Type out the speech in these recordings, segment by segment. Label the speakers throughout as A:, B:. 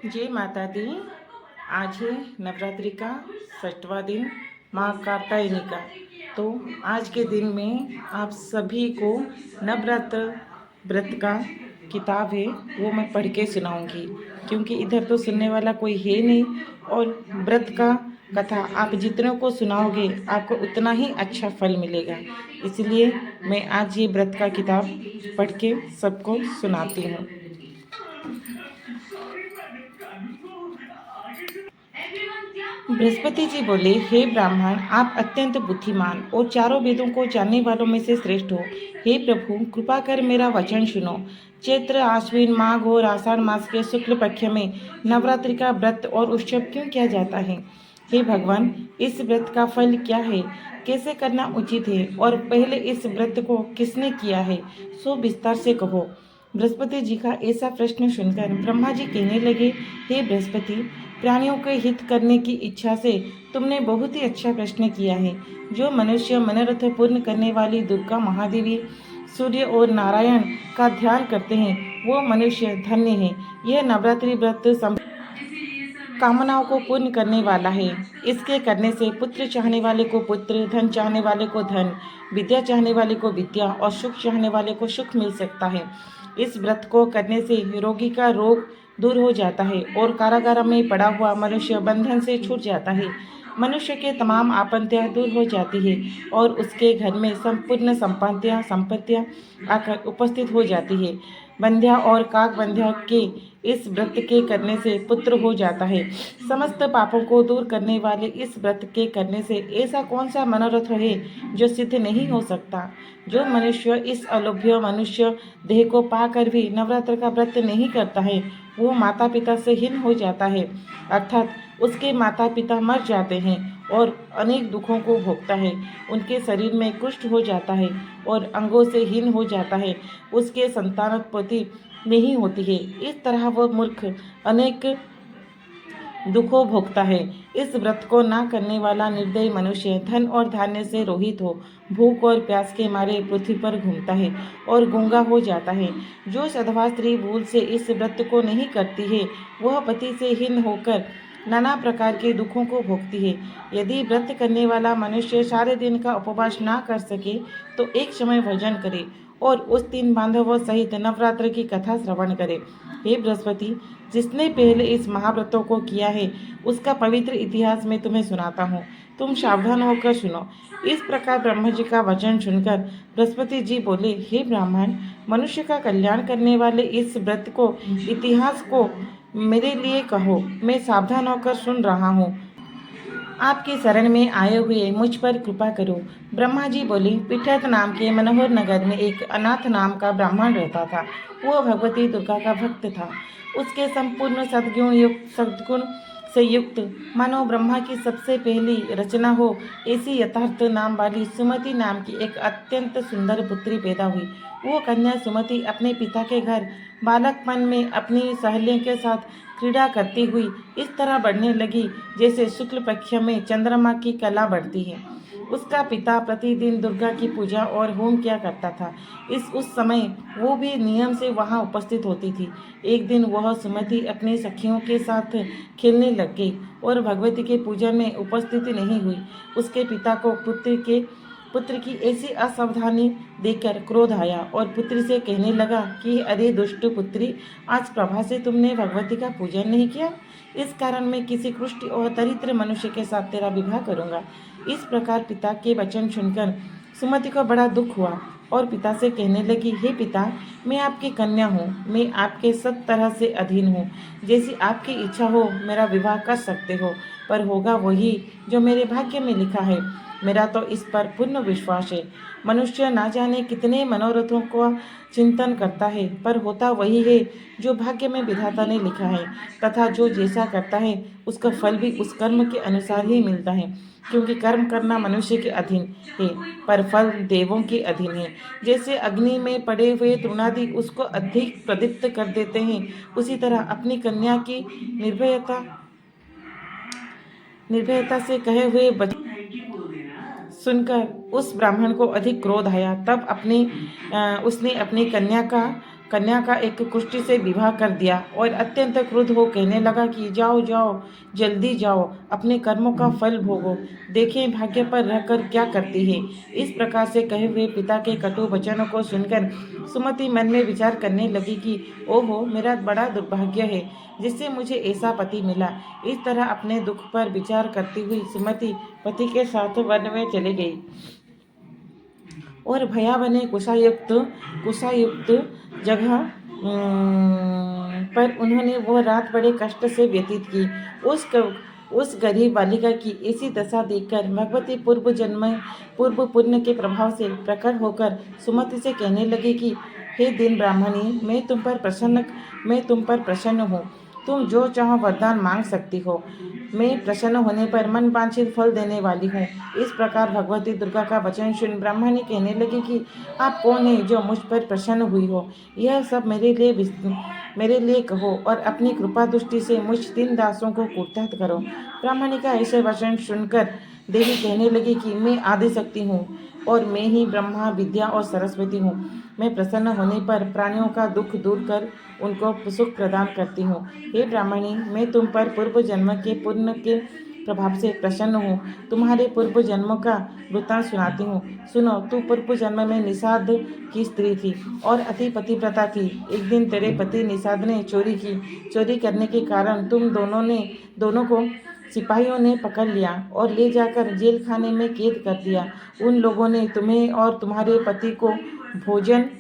A: जय माता दी। आज है नवरात्रि का 6वां दिन, माँ कात्यायनी का। तो आज के दिन में आप सभी को नवरात्र व्रत का किताब है वो मैं पढ़ के सुनाऊंगी, क्योंकि इधर तो सुनने वाला कोई है नहीं। और व्रत का कथा आप जितनों को सुनाओगे आपको उतना ही अच्छा फल मिलेगा। इसलिए मैं आज ये व्रत का किताब पढ़ के सबको सुनाती हूँ। बृहस्पति जी बोले, हे ब्राह्मण, आप अत्यंत बुद्धिमान और चारों वेदों को जानने वालों में से श्रेष्ठ हो। हे प्रभु, कृपा कर मेरा वचन सुनो। चैत्र, आश्विन, माघ और आषाढ़ मास के शुक्ल पक्ष में नवरात्रि का व्रत और उत्सव क्यों किया जाता है? हे भगवान, इस व्रत का फल क्या है? कैसे करना उचित है? और पहले इस व्रत को किसने किया है, सो विस्तार से कहो। बृहस्पति जी का ऐसा प्रश्न सुनकर ब्रह्मा जी कहने लगे, हे बृहस्पति, प्राणियों के हित करने की इच्छा से तुमने बहुत ही अच्छा प्रश्न किया है। जो मनुष्य मनोरथ पूर्ण करने वाली दुर्गा महादेवी, सूर्य और नारायण का ध्यान करते हैं वो मनुष्य धन्य है। यह नवरात्रि व्रत कामनाओं को पूर्ण करने वाला है। इसके करने से पुत्र चाहने वाले को पुत्र, धन चाहने वाले को धन, विद्या चाहने वाले को विद्या और सुख चाहने वाले को सुख मिल सकता है। इस व्रत को करने से रोगी का रोग दूर हो जाता है और कारागार में पड़ा हुआ मनुष्य बंधन से छूट जाता है। मनुष्य के तमाम आपत्तियां दूर हो जाती है और उसके घर में संपूर्ण संपत्तियां आकर उपस्थित हो जाती है। बंध्या और काक बंध्या के इस व्रत के करने से पुत्र हो जाता है। समस्त पापों को दूर करने वाले इस व्रत के करने से ऐसा कौन सा मनोरथ है जो सिद्ध नहीं हो सकता? जो मनुष्य इस अलौभ्य मनुष्य देह को पाकर भी नवरात्र का व्रत नहीं करता है वो माता पिता से हीन हो जाता है, अर्थात उसके माता पिता मर जाते हैं और अनेक दुखों को भोगता है। उनके शरीर में कुष्ठ हो जाता है और अंगों से हीन हो जाता है। उसके संतानोत्पत्ति नहीं होती है। इस तरह वह मूर्ख अनेक दुखों भोगता है। इस व्रत को ना करने वाला निर्दयी मनुष्य धन और धान्य से रोहित हो भूख और प्यास के मारे पृथ्वी पर घूमता है और गूंगा हो जाता है। जो सधवा स्त्री भूल से इस व्रत को नहीं करती है वह पति से हीन होकर नाना प्रकार के दुखों को भोगती है। यदि व्रत करने वाला मनुष्य सारे दिन का उपवास ना कर सके तो एक समय भोजन करे और उस दिन बांधवों सहित नवरात्र की कथा श्रवण करे। हे बृहस्पति, जिसने पहले इस महाव्रतों को किया है उसका पवित्र इतिहास मैं तुम्हें सुनाता हूँ। तुम सावधान होकर सुनो। इस प्रकार ब्रह्मा जी का वचन सुनकर बृहस्पति जी बोले, हे ब्राह्मण, मनुष्य का कल्याण करने वाले इस व्रत को इतिहास को मेरे लिए कहो। मैं सावधान होकर सुन रहा हूँ। आपके शरण में आए हुए मुझ पर कृपा करो। ब्रह्मा जी बोले, पिठत नाम के मनोहर नगर में एक अनाथ नाम का ब्राह्मण रहता था। वह भगवती दुर्गा का भक्त था। उसके संपूर्ण सद्गुण से युक्त मानो ब्रह्मा की सबसे पहली रचना हो ऐसी यथार्थ नाम वाली सुमति नाम की एक अत्यंत सुंदर पुत्री पैदा हुई। वो कन्या सुमति अपने पिता के घर बालकपन में अपनी सहेलियों के साथ क्रीड़ा करती हुई इस तरह बढ़ने लगी जैसे शुक्ल पक्ष में चंद्रमा की कला बढ़ती है। उसका पिता प्रतिदिन दुर्गा की पूजा और होम किया करता था। उस समय वो भी नियम से वहाँ उपस्थित होती थी। एक दिन वह सुमति अपनी सखियों के साथ खेलने लग गई और भगवती के पूजन में उपस्थित नहीं हुई। उसके पिता को पुत्र की ऐसी असावधानी देखकर क्रोध आया और पुत्री से कहने लगा कि अरे दुष्ट पुत्री, आज प्रभा से तुमने भगवती का पूजन नहीं किया। इस कारण मैं किसी कुष्ठ और दरिद्र मनुष्य के साथ तेरा विवाह करूंगा। इस प्रकार पिता के वचन सुनकर सुमति को बड़ा दुख हुआ और पिता से कहने लगी, हे पिता, मैं आपकी कन्या हूँ, मैं आपके सब तरह से अधीन हूँ। जैसी आपकी इच्छा हो मेरा विवाह कर सकते हो, पर होगा वही जो मेरे भाग्य में लिखा है। मेरा तो इस पर पूर्ण विश्वास है। मनुष्य ना जाने कितने मनोरथों को चिंतन करता है, पर होता वही है जो भाग्य में विधाता ने लिखा है, तथा जो जैसा करता है उसका फल भी उस कर्म के अनुसार ही मिलता है। क्योंकि कर्म करना मनुष्य के अधीन है, पर फल देवों के अधीन है। जैसे अग्नि में पड़े हुए तृणादि उसको अधिक प्रदीप्त कर देते हैं, उसी तरह अपनी कन्या की निर्भयता से कहे हुए सुनकर उस ब्राह्मण को अधिक क्रोध आया। तब उसने अपनी कन्या का कन्या का एक कुष्ठी से विवाह कर दिया और अत्यंत क्रुद्ध हो कहने लगा कि जाओ जाओ, जल्दी जाओ, अपने कर्मों का फल भोगो, देखें भाग्य पर रहकर क्या करती है। इस प्रकार से कहे हुए पिता के कटु वचनों को सुनकर सुमति मन में विचार करने लगी कि ओहो, मेरा बड़ा दुर्भाग्य है जिससे मुझे ऐसा पति मिला। इस तरह अपने दुख पर विचार करती हुई सुमति पति के साथ वन में चली गई और भयावह कुशायुक्त जगह पर उन्होंने वह रात बड़े कष्ट से व्यतीत की। उस गरीब बालिका की ऐसी दशा देखकर भगवती पूर्व पुण्य के प्रभाव से प्रकट होकर सुमति से कहने लगी कि हे दीन ब्राह्मणी, मैं तुम पर प्रसन्न हूँ। तुम जो चाहो वरदान मांग सकती हो। मैं प्रसन्न होने पर मन वांछित फल देने वाली हूँ। इस प्रकार भगवती दुर्गा का वचन सुन ब्राह्मणी कहने लगी कि आप कौन है जो मुझ पर प्रसन्न हुई हो? यह सब मेरे लिए कहो और अपनी कृपा दृष्टि से मुझ 3 दासों को कुर्तहत करो। ब्राह्मणी का ऐसे वचन सुनकर देवी कहने लगी कि मैं आदिशक्ति हूँ और मैं ही ब्रह्मा, विद्या और सरस्वती हूँ। मैं प्रसन्न होने पर प्राणियों का दुख दूर कर उनको सुख प्रदान करती हूँ। हे ब्राह्मणी, मैं तुम पर पूर्व जन्म के पुण्य के प्रभाव से प्रसन्न हूँ। तुम्हारे पूर्व जन्मों का वृत्तांत सुनाती हूँ। सुनो, तू पूर्व जन्म में निषाद की स्त्री थी और अति पतिव्रता थी। एक दिन तेरे पति निषाद ने चोरी की। चोरी करने के कारण तुम दोनों को सिपाहियों ने पकड़ लिया और ले जाकर जेल खाने में कैद कर दिया। उन लोगों ने तुम्हें और तुम्हारे पति को भोजन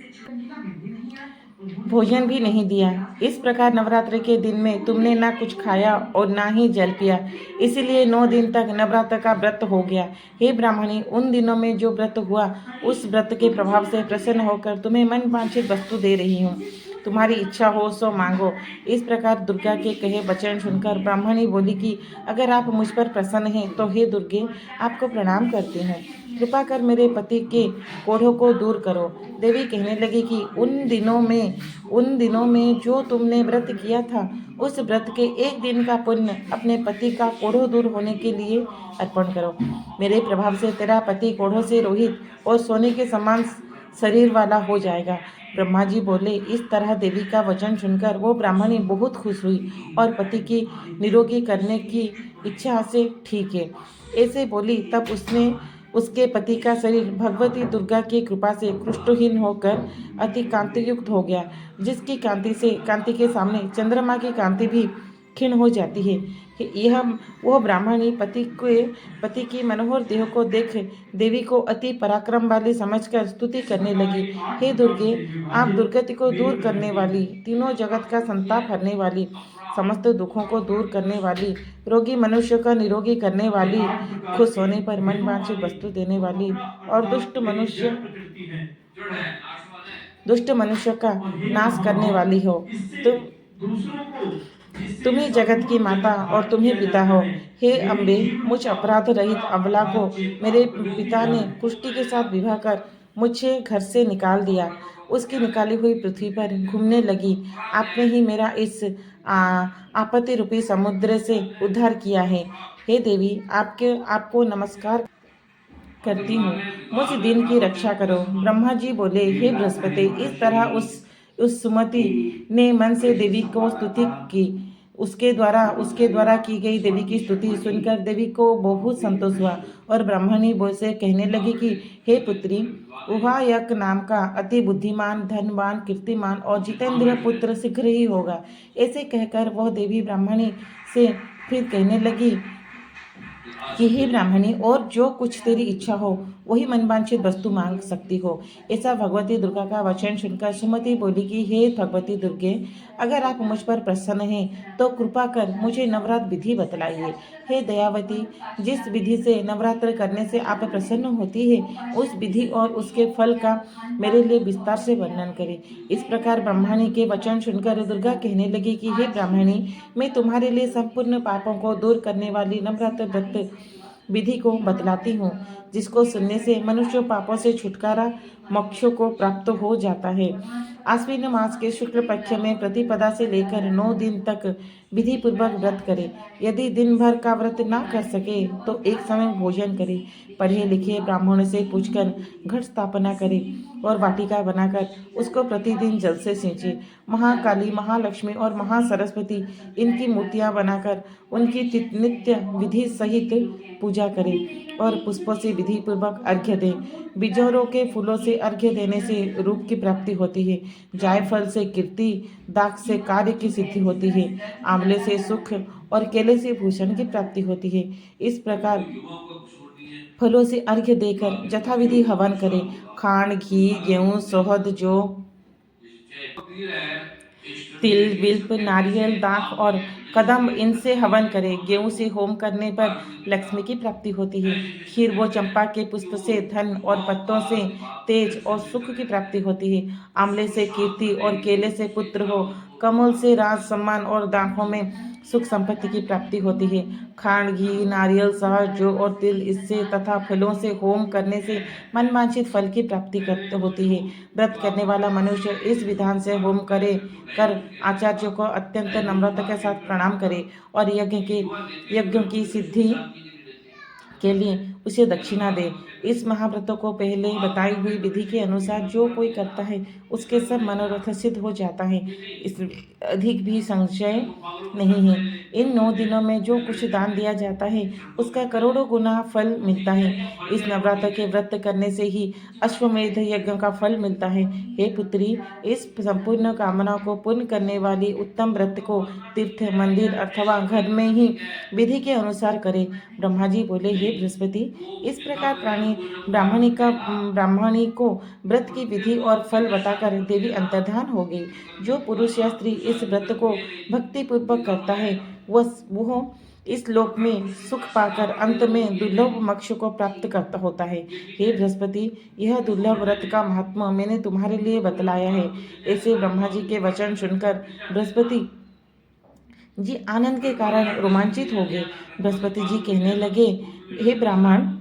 A: भी नहीं दिया। इस प्रकार नवरात्र के दिन में तुमने ना कुछ खाया और ना ही जल पिया, इसलिए 9 दिन तक नवरात्र का व्रत हो गया। हे ब्राह्मणी, उन दिनों में जो व्रत हुआ उस व्रत के प्रभाव से प्रसन्न होकर तुम्हें मन वांछित वस्तु दे रही हूँ। तुम्हारी इच्छा हो सो मांगो। इस प्रकार दुर्गा के कहे वचन सुनकर ब्राह्मणी बोली कि अगर आप मुझ पर प्रसन्न हैं तो हे दुर्गे, आपको प्रणाम करती हूँ। कृपा कर मेरे पति के कोढ़ों को दूर करो। देवी कहने लगी कि उन दिनों में जो तुमने व्रत किया था उस व्रत के 1 दिन का पुण्य अपने पति का कोढ़ों दूर होने के लिए अर्पण करो। मेरे प्रभाव से तेरा पति कोढ़ों से रोहित और सोने के समान शरीर वाला हो जाएगा। ब्रह्मा जी बोले। इस तरह देवी का वचन सुनकर वो ब्राह्मणी बहुत खुश हुई और पति की निरोगी करने की इच्छा से ठीक है ऐसे बोली। तब उसके पति का शरीर भगवती दुर्गा की कृपा से कुष्ठहीन होकर अति कांतियुक्त हो गया, जिसकी कांति के सामने चंद्रमा की कांति भी क्षीण हो जाती है। यह वह ब्राह्मणी पति की मनोहर देह को देख देवी को अति पराक्रम वाली समझकर स्तुति करने लगी। हे दुर्गे, आप दुर्गति को दूर करने वाली, तीनों जगत का संताप हरने वाली, समस्त दुखों को दूर करने वाली, रोगी मनुष्य का निरोगी करने वाली, खुश होने पर मन वांछित वस्तु देने वाली और दुष्ट मनुष्य का नाश करने वाली हो। तुम ही जगत की माता और तुम ही पिता हो। हे अम्बे, मुझ अपराध रहित अबला को मेरे पिता ने कुष्ठी के साथ विवाह कर मुझे घर से निकाल दिया। उसकी निकाली हुई पृथ्वी पर घूमने लगी। आपने ही मेरा इस आपत्ति रूपी समुद्र से उद्धार किया है। हे देवी, आपको नमस्कार करती हूँ, मुझ दिन की रक्षा करो। ब्रह्मा जी बोले, हे बृहस्पति, इस तरह उस सुमति ने मन से देवी को स्तुति की। उसके द्वारा की गई देवी की स्तुति सुनकर देवी को बहुत संतोष हुआ और ब्राह्मणी से कहने लगी कि हे पुत्री, उहायक नाम का अति बुद्धिमान, धनवान, कीर्तिमान और जितेंद्र पुत्र शीघ्र ही होगा। ऐसे कहकर वह देवी ब्राह्मणी से फिर कहने लगी कि हे ब्राह्मणी, और जो कुछ तेरी इच्छा हो वही मनवांछित वस्तु मांग सकती हो। ऐसा भगवती दुर्गा का वचन सुनकर सुमति बोली कि हे भगवती दुर्गे, अगर आप मुझ पर प्रसन्न हैं तो कृपा कर मुझे नवरात्र विधि बतलाइए। हे दयावती, जिस विधि से नवरात्र करने से आप प्रसन्न होती है उस विधि और उसके फल का मेरे लिए विस्तार से वर्णन करें। इस प्रकार ब्राह्मणी के वचन सुनकर दुर्गा कहने लगी कि हे ब्राह्मणी, मैं तुम्हारे लिए संपूर्ण पापों को दूर करने वाली नवरात्र व्रत विधि को बतलाती हूँ, जिसको सुनने से मनुष्य पापों से छुटकारा मोक्षों को प्राप्त हो जाता है। आश्विन मास के शुक्ल पक्ष में प्रतिपदा से लेकर 9 दिन तक विधि पूर्वक व्रत करे। यदि दिन भर का व्रत ना कर सके तो एक समय भोजन करे। पढ़े लिखे ब्राह्मण से पूछकर घट स्थापना करे और वाटिका बनाकर उसको प्रतिदिन जल से सींचे। महाकाली, महालक्ष्मी और महासरस्वती इनकी मूर्तियां बनाकर उनकी नित्य विधि सहित पूजा करें और पुष्पों से विधि पूर्वक अर्घ्य दें। बिजौरों के फूलों से अर्घ्य देने से रूप की प्राप्ति होती है। जायफल से कीर्ति, दाख से कार्य की सिद्धि होती है। आंवले से सुख और केले से भूषण की प्राप्ति होती है। इस प्रकार फलों से अर्घ्य देकर यथाविधि हवन करें। खांड, घी, गेहूं, शहद, जौ, तिल, बिल्व, नारियल, दाख और कदम्ब इनसे हवन करें। गेहूं से होम करने पर लक्ष्मी की प्राप्ति होती है। खीर व चंपा के पुष्प से धन और पत्तों से तेज और सुख की प्राप्ति होती है। आंवले से कीर्ति और केले से पुत्र हो। कमल से राज, सम्मान और दाखों में सुख संपत्ति की प्राप्ति होती है। खांड, घी, नारियल, शहद, जौ और तिल इससे तथा फलों से होम करने से मनवांछित फल की प्राप्ति होती है। व्रत करने वाला मनुष्य इस विधान से होम करे कर आचार्य को अत्यंत नम्रता के साथ प्रणाम करे और यज्ञों की सिद्धि के लिए उसे दक्षिणा दे। इस महाव्रत को पहले बताई हुई विधि के अनुसार जो कोई करता है उसके सब मनोरथ सिद्ध हो जाता है। इसमें अधिक भी संशय नहीं है। इन 9 दिनों में जो कुछ दान दिया जाता है उसका करोड़ों गुना फल मिलता है। इस नवरात्र के व्रत करने से ही अश्वमेध यज्ञ का फल मिलता है। हे पुत्री, इस संपूर्ण कामना को पूर्ण करने वाली उत्तम व्रत को तीर्थ, मंदिर अथवा घर में ही विधि के अनुसार करे। ब्रह्मा जी बोले, हे बृहस्पति, इस प्रकार ब्राह्मणी को व्रत की विधि और फल बताकर देवी अंतर्धान हो गई। जो पुरुष या स्त्री इस व्रत को भक्ति पूर्वक करता है वह इस लोक में सुख पाकर अंत में दुर्लभ मोक्ष को प्राप्त करता होता है। हे बृहस्पति, यह दुर्लभ व्रत का महात्मा मैंने तुम्हारे लिए बतलाया है। ऐसे ब्रह्मा जी के वचन सुनकर बृहस्पति जी आनंद के कारण रोमांचित हो गए। बृहस्पति जी कहने लगे, हे ब्राह्मण,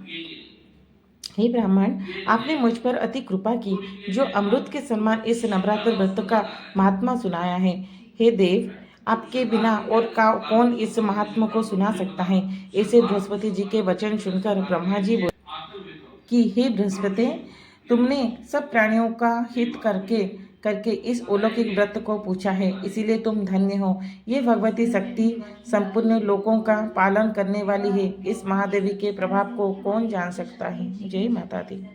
A: आपने मुझ पर अति कृपा की जो अमृत के समान इस नवरात्र व्रत का महात्मा सुनाया है। हे देव, आपके बिना और कौन इस महात्मा को सुना सकता है। ऐसे बृहस्पति जी के वचन सुनकर ब्रह्मा जी बोले कि हे बृहस्पति, तुमने सब प्राणियों का हित करके करके इस अलौकिक व्रत को पूछा है, इसीलिए तुम धन्य हो। ये भगवती शक्ति संपूर्ण लोकों का पालन करने वाली है। इस महादेवी के प्रभाव को कौन जान सकता है। जय माता दी।